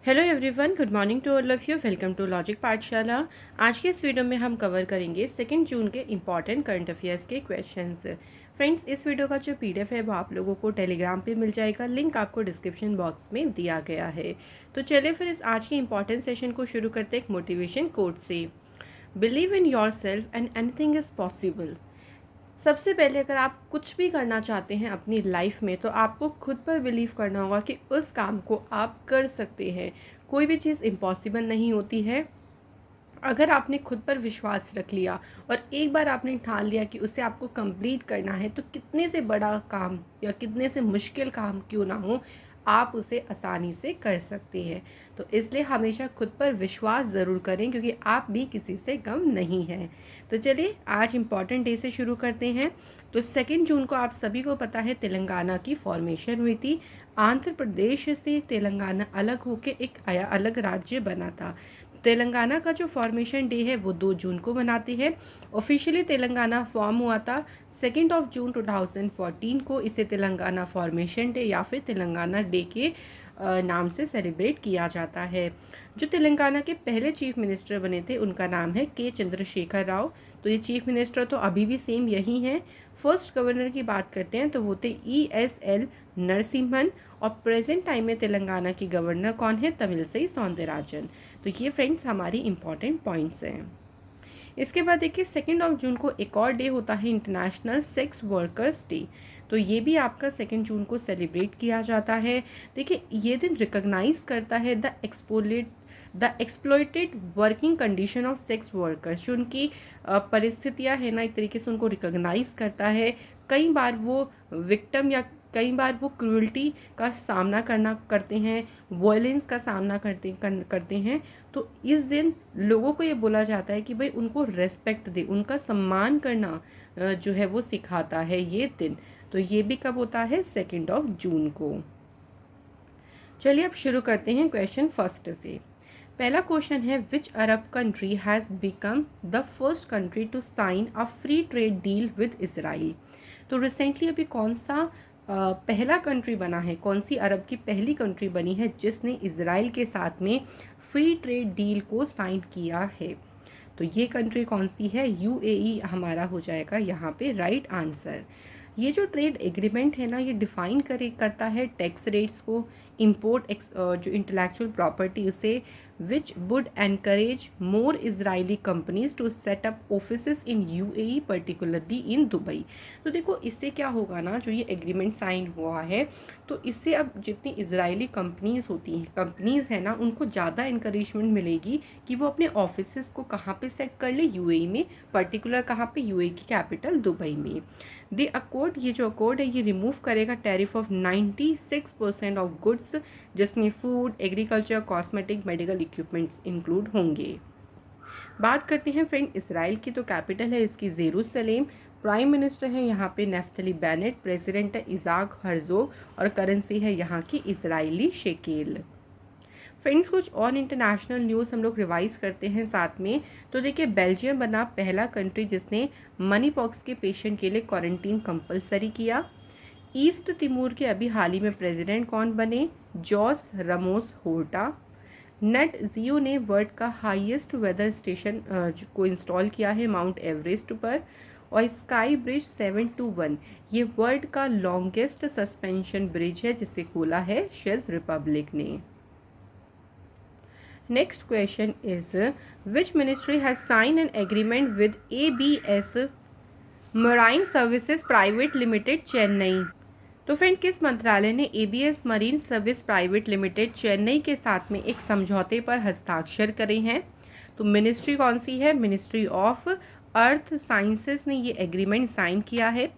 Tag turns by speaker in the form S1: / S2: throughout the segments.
S1: Hello everyone, good morning to all of you. Welcome to Logic Pathshala. आज के इस video में हम कवर करेंगे 2 जून के इम्पॉर्टेंट करंट अफेयर्स के क्वेश्चंस। फ्रेंड्स, इस वीडियो का जो पीडीएफ है वो आप लोगों को टेलीग्राम पे मिल जाएगा। लिंक आपको डिस्क्रिप्शन बॉक्स में दिया गया है। तो चलिए फिर इस आज के इम्पॉर्टेंट सेशन को शुरू करते हैं एक मोटिवेशन कोट से। Believe in your self and anything is possible. सबसे पहले अगर आप कुछ भी करना चाहते हैं अपनी लाइफ में तो आपको खुद पर बिलीव करना होगा कि उस काम को आप कर सकते हैं। कोई भी चीज़ इम्पॉसिबल नहीं होती है। अगर आपने खुद पर विश्वास रख लिया और एक बार आपने ठान लिया कि उसे आपको कंप्लीट करना है तो कितने से बड़ा काम या कितने से मुश्किल काम क्यों ना हो, आप उसे आसानी से कर सकते हैं। तो इसलिए हमेशा खुद पर विश्वास ज़रूर करें, क्योंकि आप भी किसी से कम नहीं हैं। तो चलिए आज इम्पॉर्टेंट डे से शुरू करते हैं। तो 2 जून को आप सभी को पता है तेलंगाना की फॉर्मेशन हुई थी। आंध्र प्रदेश से तेलंगाना अलग होकर एक अलग राज्य बना था। तेलंगाना का जो फॉर्मेशन डे है वो 2 जून को मनाते हैं। ऑफिशियली तेलंगाना फॉर्म हुआ था 2 जून 2014 को। इसे तेलंगाना फॉर्मेशन डे या फिर तेलंगाना डे के नाम से सेलिब्रेट किया जाता है। जो तेलंगाना के पहले चीफ मिनिस्टर बने थे उनका नाम है के चंद्रशेखर राव। तो ये चीफ मिनिस्टर तो अभी भी सेम यही हैं। फर्स्ट गवर्नर की बात करते हैं तो वो थे ESL नरसिम्हन। और प्रेजेंट टाइम में तेलंगाना की गवर्नर कौन है? तमिलसाई सौंदरराजन। तो ये फ्रेंड्स हमारी इंपॉर्टेंट पॉइंट्स हैं। इसके बाद देखिए 2 जून को एक और डे होता है इंटरनेशनल सेक्स वर्कर्स डे। तो ये भी आपका 2 जून को सेलिब्रेट किया जाता है। देखिए ये दिन रिकॉग्नाइज करता है the exploited working condition of sex workers. जो उनकी परिस्थितियां है ना, एक तरीके से उनको रिकॉग्नाइज करता है। कई बार वो विक्टिम या कई बार वो क्रूअल्टी का सामना करते हैं, वायलेंस का सामना करते हैं। तो इस दिन लोगों को ये बोला जाता है कि भाई उनको रेस्पेक्ट दे, उनका सम्मान करना जो है वो सिखाता है ये दिन। तो ये भी कब होता है? 2 जून को। चलिए अब शुरू करते हैं क्वेश्चन फर्स्ट से। पहला क्वेश्चन है, which Arab country has become the first country to sign a free trade deal with Israel. तो रिसेंटली अभी कौन सा पहला कंट्री बना है, कौन सी अरब की पहली कंट्री बनी है जिसने इजराइल के साथ में फ्री ट्रेड डील को साइन किया है? तो ये कंट्री कौन सी है? UAE हमारा हो जाएगा यहाँ पे राइट आंसर। ये जो ट्रेड एग्रीमेंट है ना, ये डिफाइन करता है टैक्स रेट्स को, इंपोर्ट जो इंटेलेक्चुअल प्रॉपर्टी उसे, which would encourage more Israeli companies to set up offices in UAE particularly in Dubai. तो देखो इससे क्या होगा ना, जो ये एग्रीमेंट साइन हुआ है तो इससे अब जितनी इजरायली कंपनीज है ना, उनको ज़्यादा इंकरेजमेंट मिलेगी कि वो अपने ऑफिसेस को कहाँ पे सेट कर ले, UAE में। पर्टिकुलर कहाँ पे? UAE की कैपिटल दुबई में। द अकॉर्ड, ये जो अकॉर्ड है ये रिमूव करेगा टैरिफ ऑफ 96% ऑफ गुड्स, जिसमें food, agriculture, cosmetic, medical equipments include होंगे। बात करते हैं फ्रेंड इसराइल की। तो कैपिटल है इसकी जेरूसलेम। प्राइम मिनिस्टर है यहाँ पे नेफ्तली बेनेट। प्रेसिडेंट है इजाक हर्जोग। और करेंसी है यहाँ की इजरायली शेकेल। फ्रेंड्स, कुछ और इंटरनेशनल न्यूज़ हम लोग रिवाइज करते हैं साथ में। तो देखिए बेल्जियम बना पहला कंट्री जिसने मनी पॉक्स के पेशेंट के लिए क्वारंटीन कंपलसरी किया। ईस्ट तिमोर के अभी हाल ही में प्रेसिडेंट कौन बने? Jose Ramos Horta. Nat Geo ने वर्ल्ड का हाईएस्ट वेदर स्टेशन को इंस्टॉल किया है माउंट एवरेस्ट पर। और स्काई ब्रिज 721 ये वर्ल्ड का लॉन्गेस्ट सस्पेंशन ब्रिज है जिसे खोला है चेक रिपब्लिक ने। Next question is, which ministry has sign an agreement with ABS marine services private limited Chennai. तो फ्रेंड, किस मंत्रालय ने ABS marine service private limited Chennai के साथ में एक समझौते पर हस्ताक्षर करे हैं? तो मिनिस्ट्री कौन सी है? मिनिस्ट्री ऑफ अर्थ साइंसेस ने ये एग्रीमेंट साइन किया है।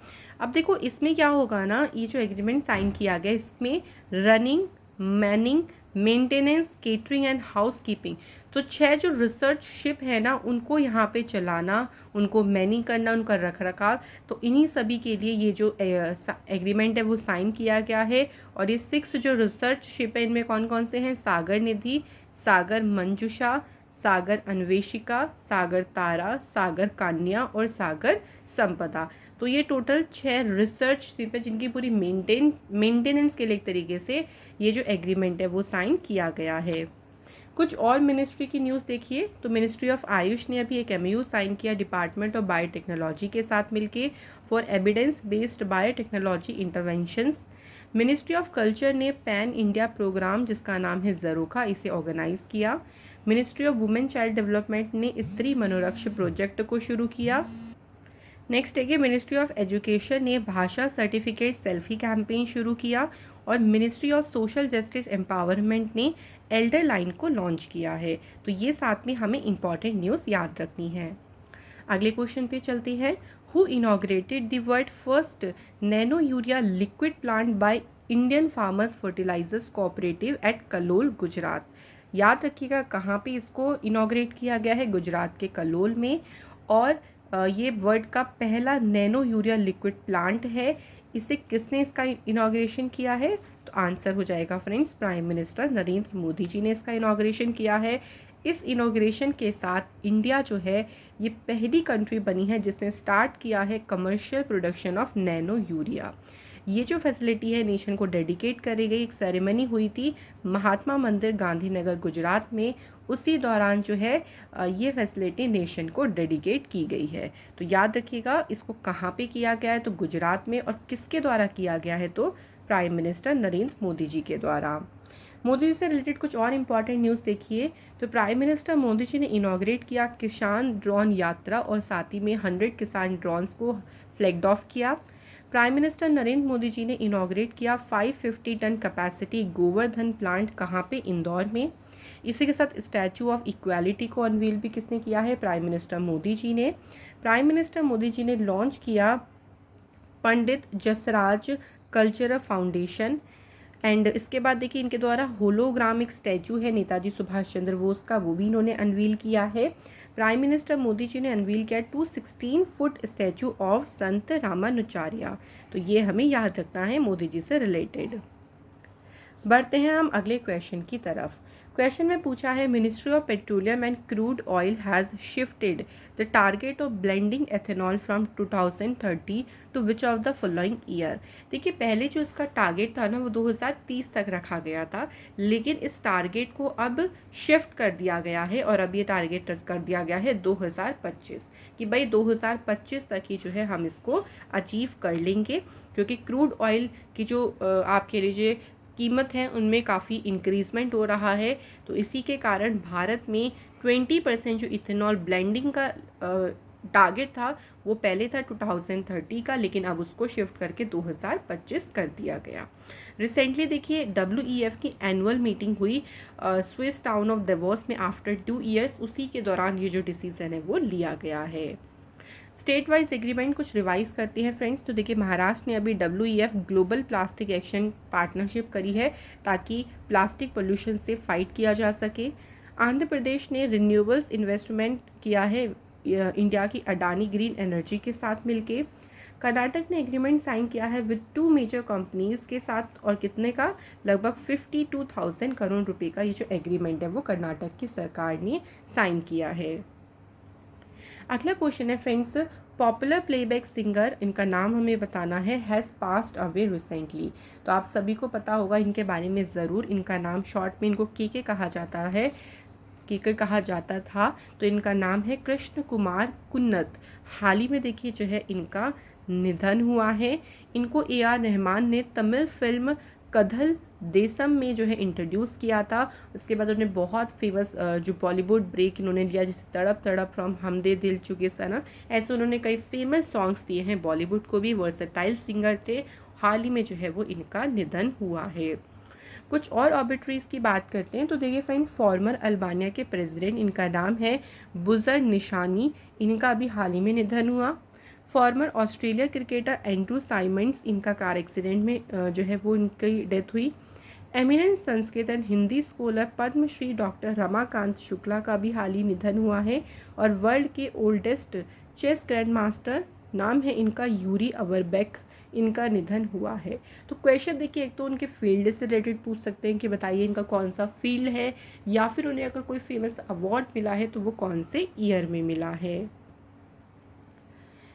S1: अब देखो इसमें क्या होगा ना, ये जो एग्रीमेंट साइन किया गया इसमें running, Manning, maintenance, catering and house keeping, तो 6 जो रिसर्च शिप है ना उनको यहाँ पे चलाना, उनको मैनिंग करना, उनका रख रखाव, तो इन्हीं सभी के लिए ये जो एग्रीमेंट है वो साइन किया गया है। और ये 6 जो रिसर्च शिप है इनमें कौन कौन से हैं? सागर निधि, सागर मंजुषा, सागर अन्वेषिका, सागर तारा, सागर कन्या और सागर संपदा। तो ये टोटल 6 रिसर्च शिप है जिनकी पूरी मेंटेनेंस के लिए एक तरीके से ये जो एग्रीमेंट है वो साइन किया गया है। कुछ और मिनिस्ट्री की न्यूज़ देखिए, तो मिनिस्ट्री ऑफ आयुष ने अभी एक एमओयू साइन किया डिपार्टमेंट ऑफ बायोटेक्नोलॉजी के साथ मिलके for evidence based biotechnology interventions. Ministry of culture ने पैन इंडिया प्रोग्राम जिसका नाम है ज़रोखा इसे ऑर्गेनाइज किया। Ministry of women child development ने स्त्री मनोरक्ष प्रोजेक्ट को शुरू किया। नेक्स्ट है कि मिनिस्ट्री ऑफ एजुकेशन ने भाषा सर्टिफिकेट सेल्फी कैंपेन शुरू किया और ministry of social justice empowerment ने एल्डर लाइन को लॉन्च किया है। तो ये साथ में हमें इंपॉर्टेंट न्यूज़ याद रखनी है। अगले क्वेश्चन पे चलते हैं। Who inaugurated the world first nano urea liquid plant by Indian farmers fertilisers cooperative at Kalol Gujarat. याद रखिएगा कहाँ पे इसको इनॉग्रेट किया गया है, गुजरात के कलोल में। और ये वर्ल्ड का पहला नैनो यूरिया लिक्विड प्लांट है। इसे किसने इसका इनॉग्रेशन किया है? तो आंसर हो जाएगा friends, prime minister Narendra Modi ji ने इसका इनॉग्रेशन किया है। इस इनॉग्रेशन के साथ इंडिया जो है ये पहली कंट्री बनी है जिसने स्टार्ट किया है commercial production of nano urea. ये जो फैसिलिटी है नेशन को डेडिकेट करी गई। एक सेरेमनी हुई थी महात्मा मंदिर गांधीनगर गुजरात में, उसी दौरान जो है ये फैसिलिटी नेशन को डेडिकेट की गई है। तो याद रखिएगा इसको कहाँ पे किया गया है, तो गुजरात में। और किसके द्वारा किया गया है? तो प्राइम मिनिस्टर नरेंद्र मोदी जी के द्वारा। मोदी जी से रिलेटेड कुछ और इम्पॉर्टेंट न्यूज़ देखिए, तो प्राइम मिनिस्टर मोदी जी ने इनॉग्रेट किया किसान ड्रोन यात्रा और साथ ही में 100 किसान ड्रोन्स को फ्लैग्ड ऑफ किया। प्राइम मिनिस्टर नरेंद्र मोदी जी ने इनॉग्रेट किया 550 टन कैपेसिटी गोवर्धन प्लांट कहाँ पे? इंदौर में। इसी के साथ स्टैचू ऑफ इक्वालिटी को अनवील भी किसने किया है? प्राइम मिनिस्टर मोदी जी ने। प्राइम मिनिस्टर मोदी जी ने लॉन्च किया Pandit Jasraj cultural foundation. And इसके बाद देखिए इनके द्वारा होलोग्रामिक स्टैचू है नेताजी सुभाष चंद्र बोस का, वो भी इन्होंने अनवील किया है। प्राइम मिनिस्टर मोदी जी ने अनवील किया 216 फुट स्टैचू ऑफ संत रामानुचार्य। तो ये हमें याद रखना है मोदी जी से रिलेटेड। बढ़ते हैं हम अगले क्वेश्चन की तरफ। क्वेश्चन में पूछा है ministry of petroleum and crude oil has shifted the target of blending ethanol from 2030 to which of the following year. देखिए पहले जो इसका टारगेट था ना वो 2030 तक रखा गया था, लेकिन इस टारगेट को अब शिफ्ट कर दिया गया है और अब ये टारगेट कर दिया गया है 2025 कि भाई 2025 तक ही जो है हम इसको अचीव कर लेंगे, क्योंकि क्रूड ऑयल की जो आप कह लीजिए कीमत है उनमें काफ़ी इंक्रीजमेंट हो रहा है। तो इसी के कारण भारत में 20% जो इथेनॉल ब्लेंडिंग का टारगेट था वो पहले था 2030 का, लेकिन अब उसको शिफ्ट करके 2025 कर दिया गया। रिसेंटली देखिए WEF की एनुअल मीटिंग हुई स्विस टाउन ऑफ देवोस में आफ्टर 2 ईयर्स, उसी के दौरान ये जो डिसीजन है वो लिया गया है। स्टेट वाइज एग्रीमेंट कुछ रिवाइज करते हैं फ्रेंड्स। तो देखिए महाराष्ट्र ने अभी WEF global plastic action partnership करी है ताकि प्लास्टिक पोल्यूशन से फाइट किया जा सके। आंध्र प्रदेश ने रिन्यूएबल्स इन्वेस्टमेंट किया है इंडिया की अडानी ग्रीन एनर्जी के साथ मिलके। कर्नाटक ने एग्रीमेंट साइन किया है विद 2 मेजर कंपनीज के साथ, और कितने का? लगभग 52,000 करोड़ रुपए का ये जो एग्रीमेंट है वो कर्नाटक की सरकार ने साइन किया है। अगला क्वेश्चन है फ्रेंड्स, पॉपुलर प्लेबैक सिंगर, इनका नाम हमें बताना है, हैज़ पास्ड अवे रिसेंटली। तो आप सभी को पता होगा इनके बारे में ज़रूर। इनका नाम शॉर्ट में इनको के कहा जाता है, के कहा जाता था। तो इनका नाम है कृष्ण कुमार कुन्नत। हाल ही में देखिए जो है इनका निधन हुआ है। इनको AR रहमान ने तमिल फिल्म कथल देसम में जो है इंट्रोड्यूस किया था। उसके बाद उन्होंने बहुत फेमस जो बॉलीवुड ब्रेक इन्होंने लिया, जैसे तड़प तड़प फ्रॉम हम दे दिल चुके सनम, ऐसे उन्होंने कई फेमस सॉन्ग्स दिए हैं बॉलीवुड को भी। वर्सेटाइल सिंगर थे। हाल ही में जो है वो इनका निधन हुआ है। कुछ और ऑबिट्रीज की बात करते हैं। तो देखिए फ्रेंड्स, फॉर्मर अल्बानिया के प्रेसिडेंट, इनका नाम है बुजर निशानी, इनका अभी हाल ही में निधन हुआ। Former Australia cricketer Andrew Symonds, इनका कार एक्सीडेंट में जो है वो इनकी डेथ हुई। Eminent Sanskrit and Hindi scholar Padma Shri doctor Ramakant Shukla का भी हाल ही निधन हुआ है। और वर्ल्ड के ओल्डेस्ट चेस ग्रैंड मास्टर, नाम है इनका यूरी अवरबेक, इनका निधन हुआ है। तो क्वेश्चन देखिए, एक तो उनके फील्ड से रिलेटेड पूछ सकते हैं कि बताइए इनका कौन सा फील्ड है, या फिर उन्हें अगर कोई फेमस अवार्ड मिला है तो वो कौन से ईयर में मिला है।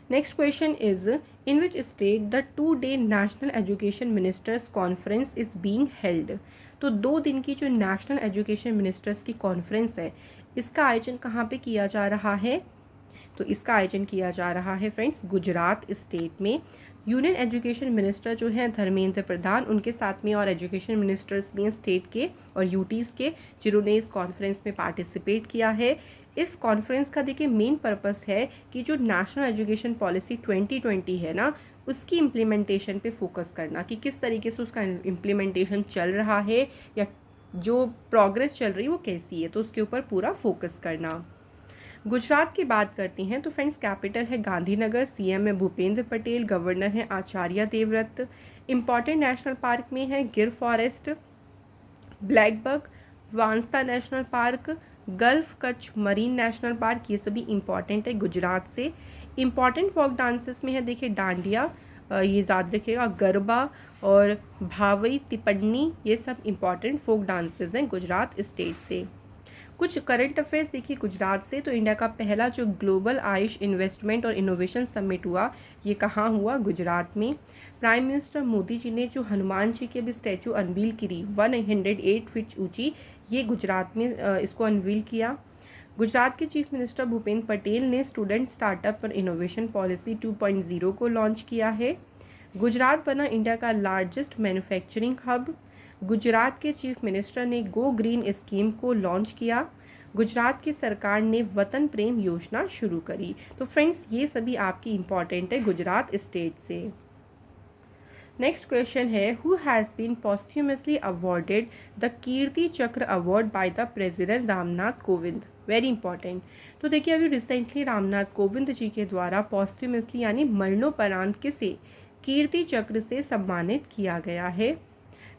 S1: Next question is in which state the 2 day national education ministers conference is being held. तो 2 दिन की जो नेशनल एजुकेशन मिनिस्टर्स की कॉन्फ्रेंस है, इसका आयोजन कहाँ पे किया जा रहा है? तो इसका आयोजन किया जा रहा है फ्रेंड्स गुजरात स्टेट में। यूनियन एजुकेशन मिनिस्टर जो है धर्मेंद्र प्रधान, उनके साथ में और एजुकेशन मिनिस्टर्स भी हैं स्टेट के और यूटीज़ के, जिन्होंने इस कॉन्फ्रेंस में पार्टिसिपेट किया है। इस कॉन्फ्रेंस का देखिए मेन पर्पस है कि जो नेशनल एजुकेशन पॉलिसी 2020 है ना, उसकी इम्प्लीमेंटेशन पे फोकस करना कि किस तरीके से उसका इम्प्लीमेंटेशन चल रहा है या जो प्रोग्रेस चल रही है वो कैसी है, तो उसके ऊपर पूरा फोकस करना। गुजरात की बात करती हैं तो फ्रेंड्स कैपिटल है गांधीनगर, सीएम है भूपेंद्र पटेल, गवर्नर है Acharya Devvrat. Important national park में है Gir forest, blackbuck, Vansda national park, gulf Kutch marine national park, ये सभी इंपॉर्टेंट है गुजरात से। इंपॉर्टेंट फोक डांसेस में है देखिए डांडिया, ये याद रखिएगा, गरबा और भावई तिपन्नी, ये सब इंपॉर्टेंट फोक डांसेस हैं गुजरात स्टेट से। कुछ करंट अफेयर्स देखिए गुजरात से। तो इंडिया का पहला जो ग्लोबल आयुष इन्वेस्टमेंट और इनोवेशन समिट हुआ, ये कहाँ हुआ? गुजरात में। प्राइम मिनिस्टर मोदी जी ने जो हनुमान जी की अभी स्टैचू अनवील करी 108 फीट ऊंची, ये गुजरात में इसको अनवील किया। गुजरात के चीफ मिनिस्टर भूपेंद्र पटेल ने स्टूडेंट स्टार्टअप और इनोवेशन पॉलिसी 2.0 को लॉन्च किया है। गुजरात बना इंडिया का लार्जेस्ट मैन्युफैक्चरिंग हब। गुजरात के चीफ मिनिस्टर ने गो ग्रीन स्कीम को लॉन्च किया। गुजरात की सरकार ने वतन प्रेम योजना शुरू करी। तो फ्रेंड्स ये सभी आपकी इंपॉर्टेंट है गुजरात स्टेट से। नेक्स्ट क्वेश्चन है who has been posthumously awarded the Kirti Chakra award by the president Ramnath Kovind. Very important. तो देखिए अभी रिसेंटली रामनाथ कोविंद जी के द्वारा पॉस्ट्यूमसली यानी मरणोपरांत किसे कीर्ति चक्र से सम्मानित किया गया है?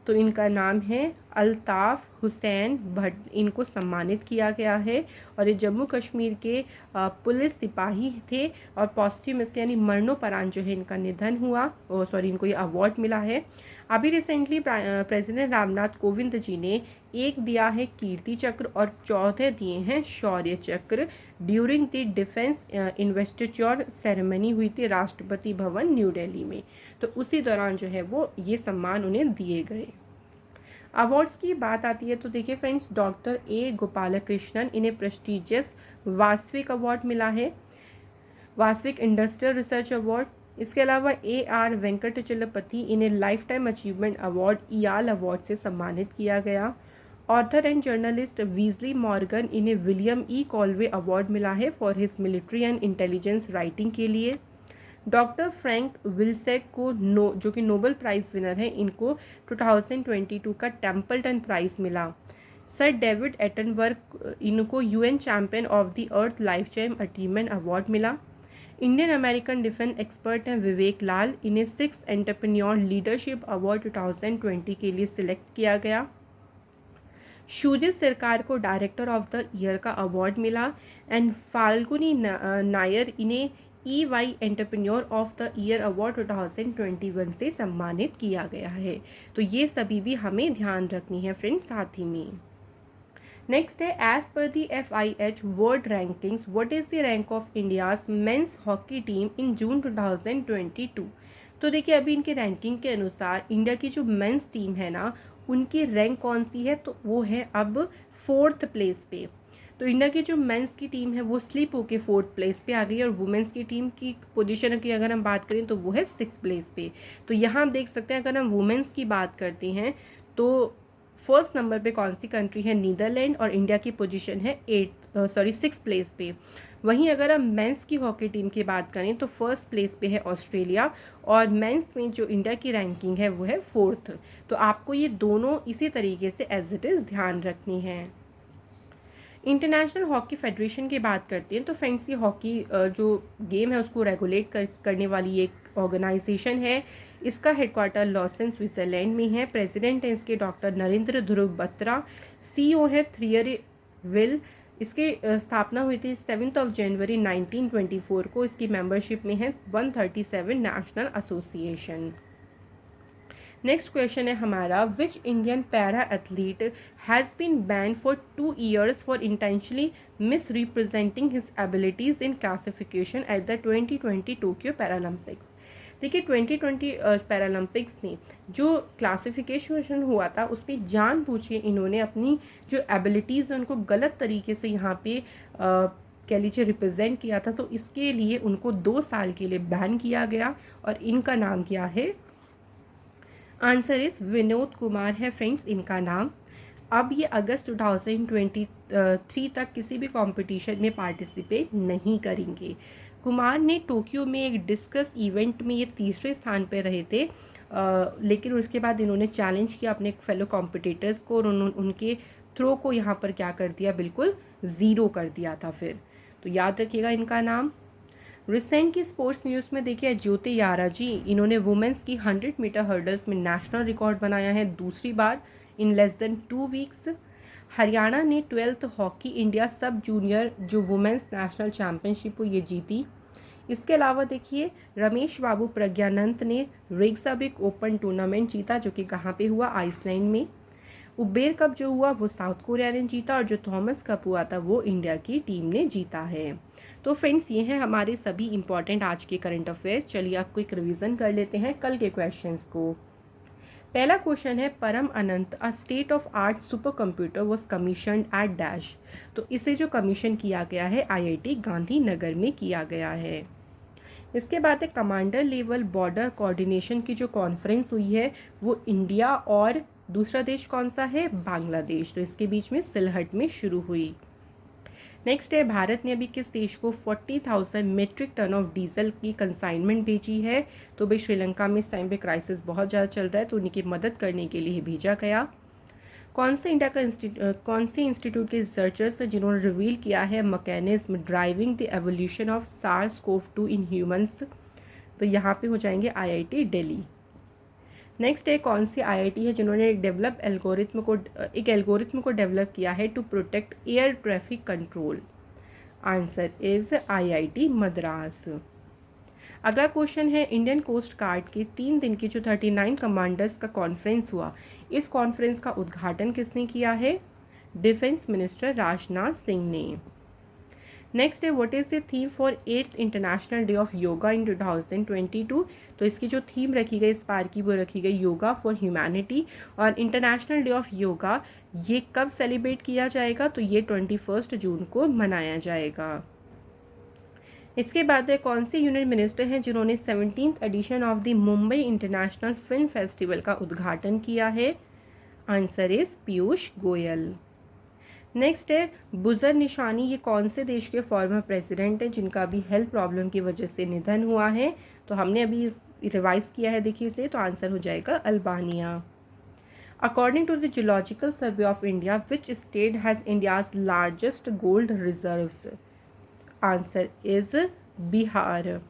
S1: तो इनका नाम है अल्ताफ़ हुसैन भट्ट, इनको सम्मानित किया गया है और ये जम्मू कश्मीर के पुलिस सिपाही थे और पॉस्ट्यूमस यानी मरणोपरांत जो है इनका निधन हुआ, इनको ये अवार्ड मिला है। अभी रिसेंटली प्रेसिडेंट रामनाथ कोविंद जी ने एक दिया है कीर्ति चक्र और 14 दिए हैं शौर्य चक्र ड्यूरिंग द डिफेंस इन्वेस्टिच्योर सेरेमनी हुई थी राष्ट्रपति भवन न्यू दिल्ली में। तो उसी दौरान जो है वो ये सम्मान उन्हें दिए गए। अवार्ड्स की बात आती है तो देखिए फ्रेंड्स डॉक्टर ए गोपालकृष्णन, इन्हें प्रेस्टिजियस वासविक अवार्ड मिला है, वासविक इंडस्ट्रियल रिसर्च अवार्ड। इसके अलावा AR वेंकटचलपति, इन्हें life time achievement award इयाल award से सम्मानित किया गया। Author and journalist Weasley Morgan, इन्हें विलियम E कॉलवे अवार्ड मिला है for his military and intelligence writing के लिए। डॉक्टर फ्रैंक विल्सेक को जो कि नोबेल प्राइज़ विनर हैं, इनको 2022 का टेम्पल्टन प्राइज़ मिला। सर डेविड एटनबर्ग, इनको UN champion of the earth life time achievement award मिला। इंडियन अमेरिकन डिफेंस एक्सपर्ट हैं विवेक लाल, इन्हें 6th एंटरप्रेन्योर लीडरशिप अवार्ड 2020 के लिए सिलेक्ट किया गया। शुजित सरकार को डायरेक्टर ऑफ द ईयर का अवार्ड मिला एंड फाल्गुनी नायर, इन्हें EY entrepreneur of the year award 2021 से सम्मानित किया गया है। तो ये सभी भी हमें ध्यान रखनी है फ्रेंड्स साथ ही में। नेक्स्ट है एज पर the FIH world rankings what is the rank of India's men's hockey team in June 2022। तो देखिए अभी इनके रैंकिंग के अनुसार इंडिया की जो मेंस टीम है ना, उनकी रैंक कौन सी है? तो वो है अब 4th प्लेस पे। तो इंडिया की जो मेंस की टीम है वो स्लिप होके 4th प्लेस पे आ गई और वुमेंस की टीम की पोजीशन की अगर हम बात करें तो वो है 6th प्लेस पे। तो यहाँ हम देख सकते हैं अगर हम वुमेंस की बात करते हैं तो फर्स्ट नंबर पे कौन सी कंट्री है? नीदरलैंड, और इंडिया की पोजीशन है 6th प्लेस पे। वहीं अगर हम मेंस की हॉकी टीम की बात करें तो फर्स्ट प्लेस पे है ऑस्ट्रेलिया और मेंस में जो इंडिया की रैंकिंग है वो है 4th। तो आपको ये दोनों इसी तरीके से एज इट इज़ ध्यान रखनी है। इंटरनेशनल हॉकी फेडरेशन की बात करते हैं तो फ्रेंड्स ये हॉकी जो गेम है उसको रेगुलेट करने वाली एक ऑर्गेनाइजेशन है। इसका हेडक्वार्टर लॉसन स्विट्ज़रलैंड में है। प्रेसिडेंट है इसके डॉक्टर नरेंद्र ध्रुव बत्रा। CEO है थ्रियर विल। इसकी स्थापना हुई थी 7 जनवरी 1924 को। इसकी मेंबरशिप में है 137 नेशनल एसोसिएशन। नेक्स्ट क्वेश्चन है हमारा, which Indian para athlete has been ban for 2 years for intentionally miss representing his abilities in classification at the 2020 Tokyo Paralympics. देखिए 2020 पैरालंपिक्स में जो क्लासिफिकेशन हुआ था उसमें जानबूझ के इन्होंने अपनी जो एबिलिटीज़ उनको गलत तरीके से यहाँ पे कह लीजिए रिप्रेजेंट किया था, तो इसके लिए उनको 2 साल के लिए बैन किया गया और इनका नाम क्या है? आंसर इज विनोद कुमार है फ्रेंड्स इनका नाम। अब ये अगस्त 2023 तक किसी भी कंपटीशन में पार्टिसिपेट नहीं करेंगे। कुमार ने टोक्यो में एक डिस्कस इवेंट में ये तीसरे स्थान पर रहे थे, लेकिन उसके बाद इन्होंने चैलेंज किया अपने फेलो कॉम्पिटिटर्स को और उनके थ्रो को यहाँ पर क्या कर दिया, बिल्कुल ज़ीरो कर दिया था फिर। तो याद रखिएगा इनका नाम। रिसेंट की स्पोर्ट्स न्यूज़ में देखिए ज्योति यारा जी, इन्होंने वुमेंस की 100 मीटर हर्डल्स में नेशनल रिकॉर्ड बनाया है दूसरी बार in less than 2 weeks. Haryana ने 12th hockey India sub junior जो वुमेंस नेशनल चैम्पियनशिप को ये जीती। इसके अलावा देखिए रमेश बाबू प्रज्ञानंद ने रेगसाबिक ओपन टूर्नामेंट जीता, जो कि कहाँ पे हुआ, आइसलैंड में। उबेर कप जो हुआ वो साउथ कोरिया ने जीता और जो थॉमस कप हुआ था वो इंडिया की टीम ने जीता है। तो फ्रेंड्स ये हैं हमारे सभी इंपॉर्टेंट आज के करंट अफेयर्स। चलिए आपको एक रिवीजन कर लेते हैं कल के क्वेश्चंस को। पहला क्वेश्चन है, Param Anant a state of art super computer was commission at dash. तो इसे जो कमीशन किया गया है IIT गांधीनगर में किया गया है। इसके बाद है कमांडर लेवल बॉर्डर कोऑर्डिनेशन की जो कॉन्फ्रेंस हुई है वो इंडिया और दूसरा देश कौन सा है, बांग्लादेश। तो इसके बीच में सिलहट में शुरू हुई। नेक्स्ट है, भारत ने अभी किस देश को 40,000 मेट्रिक टन ऑफ डीजल की कंसाइनमेंट भेजी है? तो भाई श्रीलंका में इस टाइम पे क्राइसिस बहुत ज़्यादा चल रहा है, तो उनकी मदद करने के लिए भेजा गया। कौन से इंस्टीट्यूट के रिसर्चर्स हैं जिन्होंने रिवील किया है mechanism driving the evolution of SARS-CoV-2 in humans? तो यहाँ पे हो जाएंगे IIT दिल्ली। नेक्स्ट है, कौन सी IIT है जिन्होंने एक एल्गोरिथम को डेवलप किया है to protect air traffic control? Answer is IIT Madras. अगला क्वेश्चन है, इंडियन कोस्ट गार्ड के 3 दिन की जो 39 कमांडर्स का कॉन्फ्रेंस हुआ, इस कॉन्फ्रेंस का उद्घाटन किसने किया है? डिफेंस मिनिस्टर राजनाथ सिंह ने। नेक्स्ट है, what is the theme for 8th international day of yoga in 2022? तो इसकी जो थीम रखी गई इस बार की वो रखी गई योगा फॉर ह्यूमैनिटी। और इंटरनेशनल डे ऑफ योगा ये कब सेलिब्रेट किया जाएगा? तो ये 21 जून को मनाया जाएगा। इसके बाद है, कौन से यूनियन मिनिस्टर हैं जिन्होंने 17th edition of the Mumbai international film festival का उद्घाटन किया है? Answer is Piyush Goyal. Next है, बुजर निशानी ये कौन से देश के फॉर्मर प्रेसिडेंट हैं जिनका अभी हेल्थ प्रॉब्लम की वजह से निधन हुआ है? तो हमने अभी रिवाइज किया है देखिए इसे, तो आंसर हो जाएगा Albania. According to the geological survey of India which state has India's largest gold reserves? Answer is Bihar.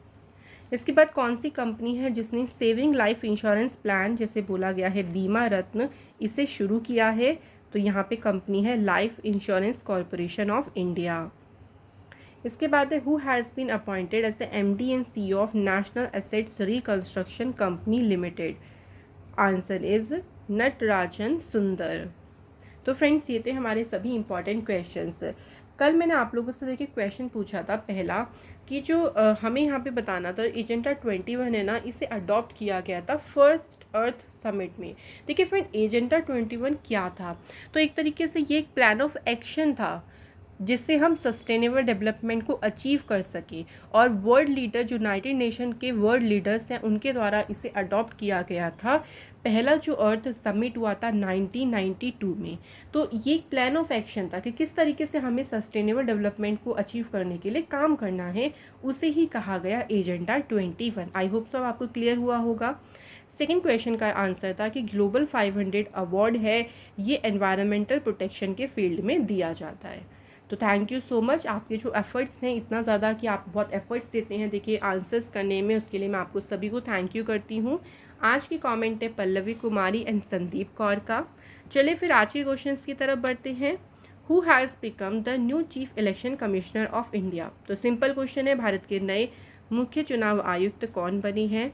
S1: इसके बाद कौन सी कंपनी है जिसने सेविंग लाइफ इंश्योरेंस प्लान जैसे बोला गया है बीमा रत्न इसे शुरू किया है? तो यहाँ पे कंपनी है life insurance corporation of India. इसके बाद है, who has been appointed as the MD and CEO of national assets reconstruction company limited? Answer is Natarajan Sundar. तो फ्रेंड्स ये थे हमारे सभी इंपॉर्टेंट क्वेश्चंस। कल मैंने आप लोगों से देखिए क्वेश्चन पूछा था पहला कि जो हमें यहाँ पे बताना था एजेंडा 21 है ना, इसे अडॉप्ट किया गया था फर्स्ट अर्थ समिट में। देखिए फ्रेंड एजेंडा 21 क्या था? तो एक तरीके से ये एक प्लान ऑफ एक्शन था जिससे हम सस्टेनेबल डेवलपमेंट को अचीव कर सकें, और वर्ल्ड लीडर जो यूनाइटेड नेशन के वर्ल्ड लीडर्स हैं उनके द्वारा इसे अडॉप्ट किया गया था। पहला जो अर्थ समिट हुआ था 1992 में। तो ये एक प्लान ऑफ एक्शन था कि किस तरीके से हमें सस्टेनेबल डेवलपमेंट को अचीव करने के लिए काम करना है, उसे ही कहा गया एजेंडा 21। आई होप सब आपको क्लियर हुआ होगा। सेकेंड क्वेश्चन का आंसर था कि ग्लोबल 500 अवार्ड है ये एनवायरमेंटल प्रोटेक्शन के फील्ड में दिया जाता है। तो थैंक यू सो मच, आपके जो एफर्ट्स हैं इतना ज़्यादा कि आप बहुत एफर्ट्स देते हैं देखिए आंसर्स करने में, उसके लिए मैं आपको सभी को थैंक यू करती हूँ। आज की कमेंट है पल्लवी कुमारी एंड संदीप कौर का। चलिए फिर आज के क्वेश्चंस की तरफ बढ़ते हैं। Who has become the new chief election commissioner of India? तो सिंपल क्वेश्चन है, भारत के नए मुख्य चुनाव आयुक्त कौन बने हैं?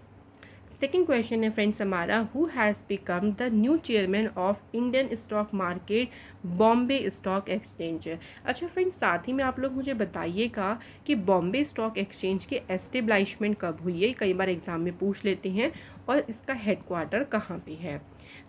S1: सेकेंड क्वेश्चन है फ्रेंड्स हमारा, who has become the new chairman of Indian stock market Bombay stock exchange. अच्छा फ्रेंड्स, साथ ही में आप लोग मुझे बताइएगा कि बॉम्बे स्टॉक एक्सचेंज की एस्टेब्लिशमेंट कब हुई है, कई बार एग्जाम में पूछ लेते हैं, और इसका हेडक्वार्टर कहाँ पे है।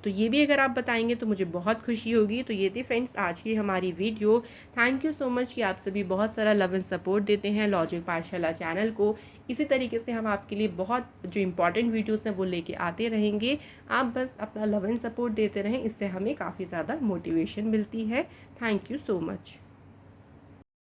S1: तो ये भी अगर आप बताएंगे तो मुझे बहुत खुशी होगी। तो ये थी फ्रेंड्स आज की हमारी video. Thank you so much कि आप सभी बहुत सारा लव एंड सपोर्ट देते हैं लॉजिक पाठशाला चैनल को। इसी तरीके से हम आपके लिए बहुत जो इम्पोर्टेंट वीडियोस हैं वो लेके आते रहेंगे। आप बस अपना लव एंड सपोर्ट देते रहें, इससे हमें काफ़ी ज़्यादा मोटिवेशन मिलती है। Thank you so much.